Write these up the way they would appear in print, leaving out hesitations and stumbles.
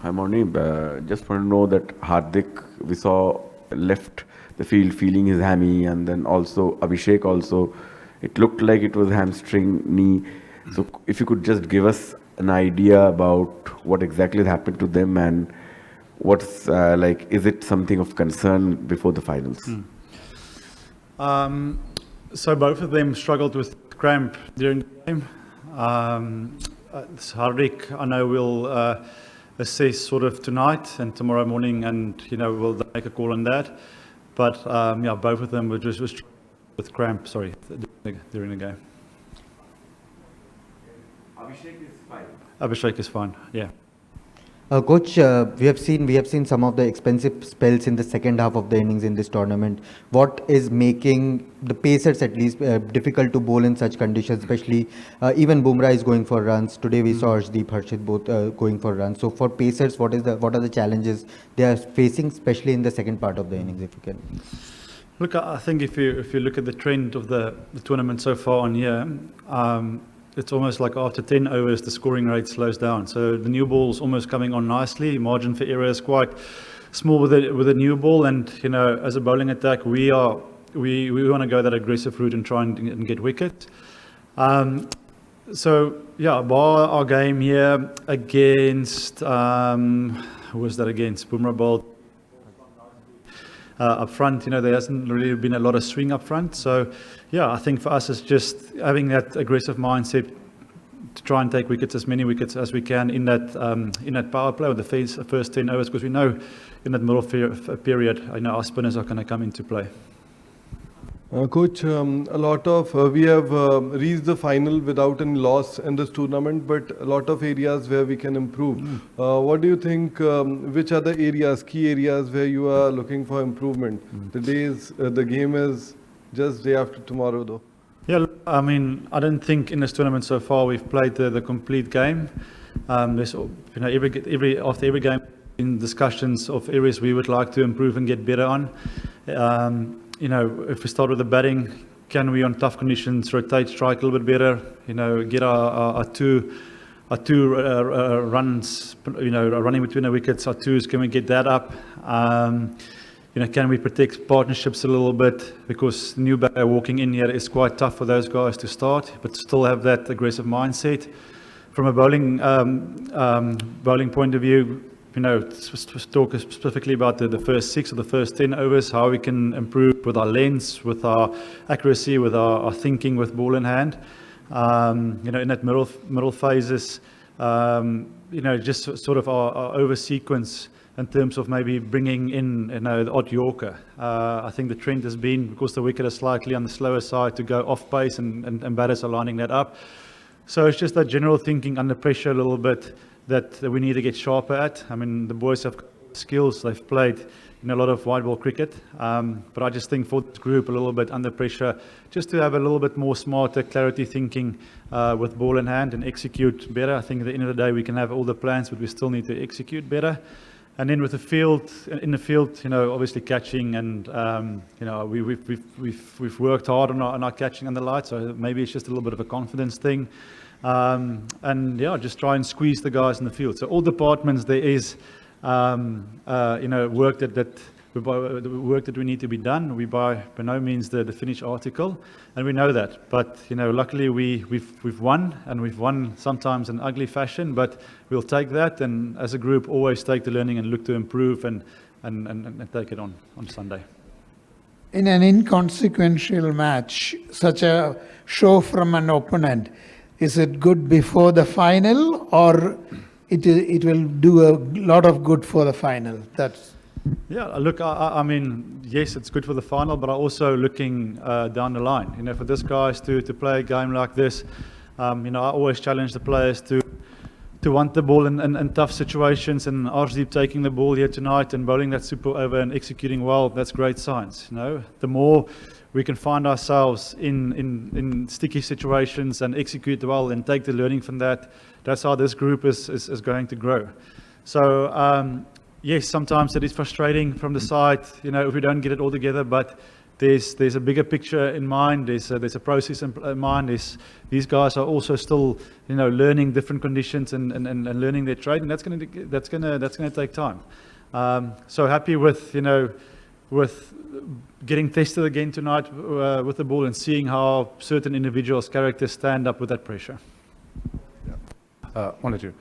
Hi, Morne. Just want to know that Hardik, we saw left the field feeling his hammy, and then also Abhishek also. It looked like it was hamstring knee. So if you could just give us an idea about what exactly happened to them and what's like, is it something of concern before the finals? So both of them struggled with cramp during the game. Hardik, I know will assess sort of tonight and tomorrow morning, and we'll make a call on that. But yeah, both of them were just with cramp. Sorry, during the game. Abhishek is fine. Abhishek is fine. Yeah. Coach, we have seen some of the expensive spells in the second half of the innings in this tournament. What is making the pacers at least difficult to bowl in such conditions? Especially even Bumrah is going for runs. Today we saw Arshdeep, Harshit both going for runs. So for pacers, what are the challenges they are facing, especially in the second part of the innings? If you can. Look, I think if you look at the trend of the tournament so far on here. It's almost like after 10 overs, the scoring rate slows down. So the new ball's almost coming on nicely. Margin for error is quite small with a new ball. And, as a bowling attack, we want to go that aggressive route and try and get wickets. So, yeah, bar our game here against, who was that against? Bumrah bowled up front, there hasn't really been a lot of swing up front. So, yeah, I think for us it's just having that aggressive mindset to try and take as many wickets as we can in that power play with the first 10 overs, because we know in that middle period, our spinners are going to come into play. Coach, a lot of we have reached the final without any loss in this tournament, but a lot of areas where we can improve. What do you think? Which are the areas, key areas where you are looking for improvement? The game is just day after tomorrow, though. Yeah, I mean, I don't think in this tournament so far we've played the complete game. There's after every game in discussions of areas we would like to improve and get better on. If we start with the batting, can we on tough conditions rotate, strike a little bit better? Get our two runs, running between the wickets, our twos. Can we get that up? Can we protect partnerships a little bit, because the new batter walking in here is quite tough for those guys to start, but still have that aggressive mindset. From a bowling point of view, talk specifically about the first 6 or the first 10 overs, how we can improve with our lengths, with our accuracy, with our thinking with ball in hand. In that middle phases, just sort of our over sequence in terms of maybe bringing in the odd Yorker. I think the trend has been, because the wicket is slightly on the slower side, to go off pace, and batters are lining that up. So it's just that general thinking under pressure a little bit that we need to get sharper at. I mean, the boys have skills. They've played a lot of white ball cricket. But I just think for this group, a little bit under pressure, just to have a little bit more smarter clarity thinking with ball in hand and execute better. I think at the end of the day, we can have all the plans, but we still need to execute better. And then with the field, obviously catching, and we've worked hard on our catching and the light. So maybe it's just a little bit of a confidence thing. And yeah, just try and squeeze the guys in the field. So all departments, there is work that we need to be done. We by no means the finished article, and we know that. But luckily we've won, and we've won sometimes in ugly fashion. But we'll take that, and as a group, always take the learning and look to improve and take it on Sunday. In an inconsequential match, such a show from an opponent, is it good before the final, or it will do a lot of good for the final? Yeah, look, I mean, yes, it's good for the final, but I'm also looking down the line. For this guys to play a game like this, I always challenge the players to want the ball in tough situations, and Arshdeep taking the ball here tonight and bowling that super over and executing well, that's great signs. The more we can find ourselves in sticky situations and execute well and take the learning from that, that's how this group is going to grow. So yes, sometimes it is frustrating from the side, if we don't get it all together, but there's a bigger picture in mind. There's a process in mind. These guys are also still, learning different conditions and learning their trade, and that's gonna take time. So happy with getting tested again tonight with the ball and seeing how certain individuals' characters stand up with that pressure. Wanted to.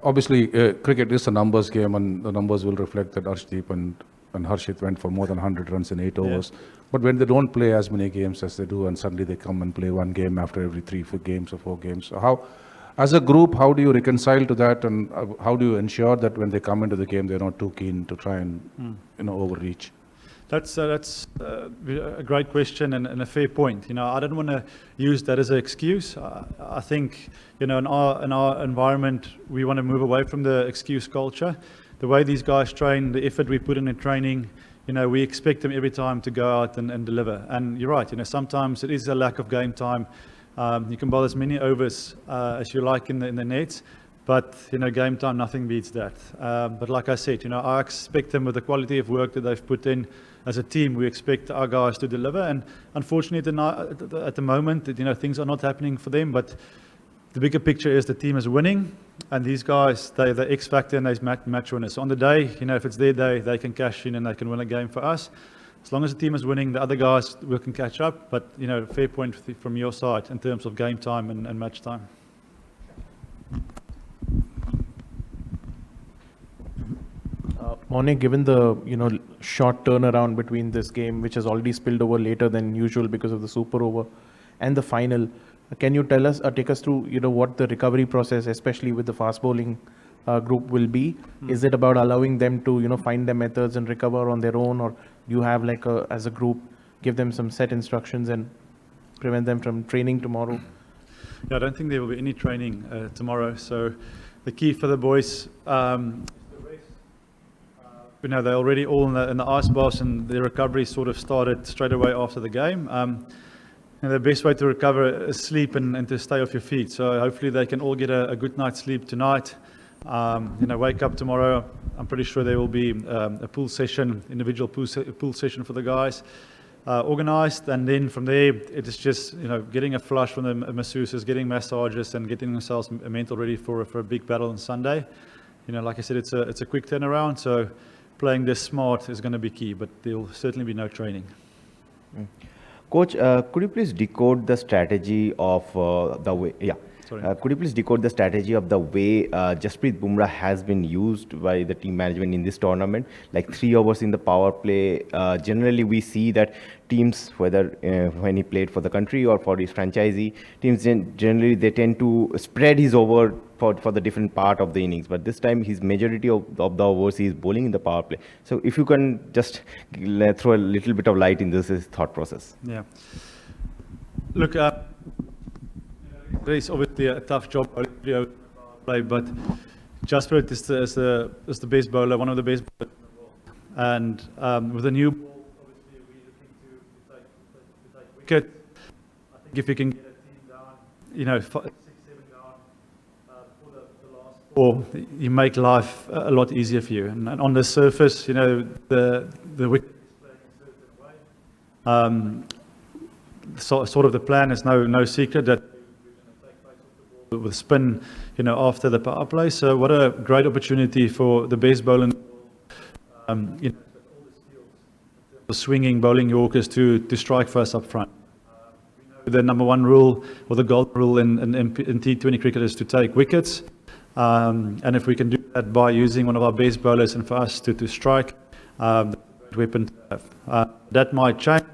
Obviously, cricket is a numbers game, and the numbers will reflect that Arshdeep and Harshit went for more than 100 runs in 8 overs. Yeah. But when they don't play as many games as they do, and suddenly they come and play one game after every 3-4 games or 4 games. So how, as a group, how do you reconcile to that, and how do you ensure that when they come into the game, they're not too keen to try and overreach? That's a great question and a fair point. I don't want to use that as an excuse. I think in our environment we want to move away from the excuse culture. The way these guys train, the effort we put in training, we expect them every time to go out and deliver. And you're right. Sometimes it is a lack of game time. You can bowl as many overs as you like in the nets. But, game time, nothing beats that. But like I said, I expect them with the quality of work that they've put in as a team. We expect our guys to deliver. And unfortunately, at the moment, things are not happening for them. But the bigger picture is the team is winning. And these guys, they're the X factor and they're match winners. So on the day, if it's their day, they can cash in and they can win a game for us. As long as the team is winning, the other guys will can catch up. But, fair point from your side in terms of game time and match time. Morne, given the short turnaround between this game, which has already spilled over later than usual because of the super over and the final, can you tell us or take us through what the recovery process, especially with the fast bowling group, will be? Is it about allowing them to find their methods and recover on their own, or do you have as a group give them some set instructions and prevent them from training tomorrow? Yeah, I don't think there will be any training tomorrow. So the key for the boys. They're already all in the ice baths, and their recovery sort of started straight away after the game. And the best way to recover is sleep and to stay off your feet. So hopefully they can all get a good night's sleep tonight. Wake up tomorrow. I'm pretty sure there will be a pool session, individual pool session for the guys, organized. And then from there, it is just getting a flush from the masseuses, getting massages, and getting themselves mental ready for a big battle on Sunday. Like I said, it's a quick turnaround. So playing this smart is going to be key, but there will certainly be no training. Coach, could you please decode the strategy of the way? Yeah. Could you please decode the strategy of the way Jasprit Bumrah has been used by the team management in this tournament? Like 3 overs in the power play. Generally, we see that teams, whether when he played for the country or for his franchisee, teams generally they tend to spread his over for the different part of the innings. But this time, his majority of the overs he is bowling in the power play. So if you can just throw a little bit of light in this thought process. Yeah. Look, it's obviously a tough job, but Jasprit is the best bowler, one of the best bowlers in the world. And with a new ball, obviously we're looking to take wicket. I think if you can get a team down, 6, 7 down for the last 4, you make life a lot easier for you. And on the surface, the wicket is playing a certain way. Sort of the plan is no secret that with spin, after the power play. So what a great opportunity for the best bowler, all the skills, the swinging bowling Yorkers to strike first up front. We know the number 1 rule or the golden rule in T20 cricket is to take wickets. And if we can do that by using one of our best bowlers and for us to strike, the weapon to have. That might change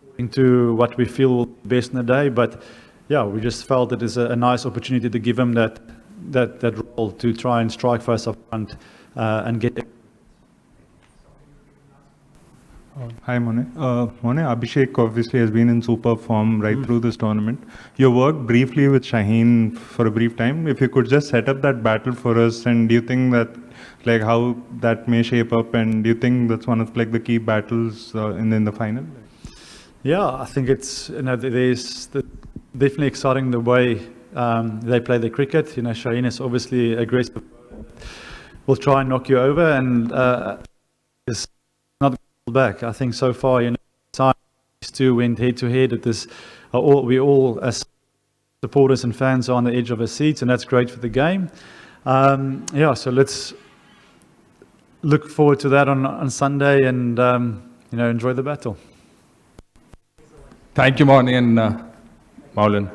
according to what we feel will be best in the day, but yeah, we just felt it is a nice opportunity to give him that role to try and strike first up front and get. Hi, Morne. Morne, Abhishek obviously has been in super form right through this tournament. You worked briefly with Shaheen for a brief time. If you could just set up that battle for us, and do you think that, how that may shape up, and do you think that's one of the key battles in the final? Yeah, I think it's there's definitely exciting the way they play the cricket. Shaheen is obviously aggressive. will try and knock you over, and it's not going to hold back. I think so far, time these two went head to head at this. We all as supporters and fans are on the edge of our seats, and that's great for the game. So let's look forward to that on Sunday, and enjoy the battle. Thank you, Morne and Maulin.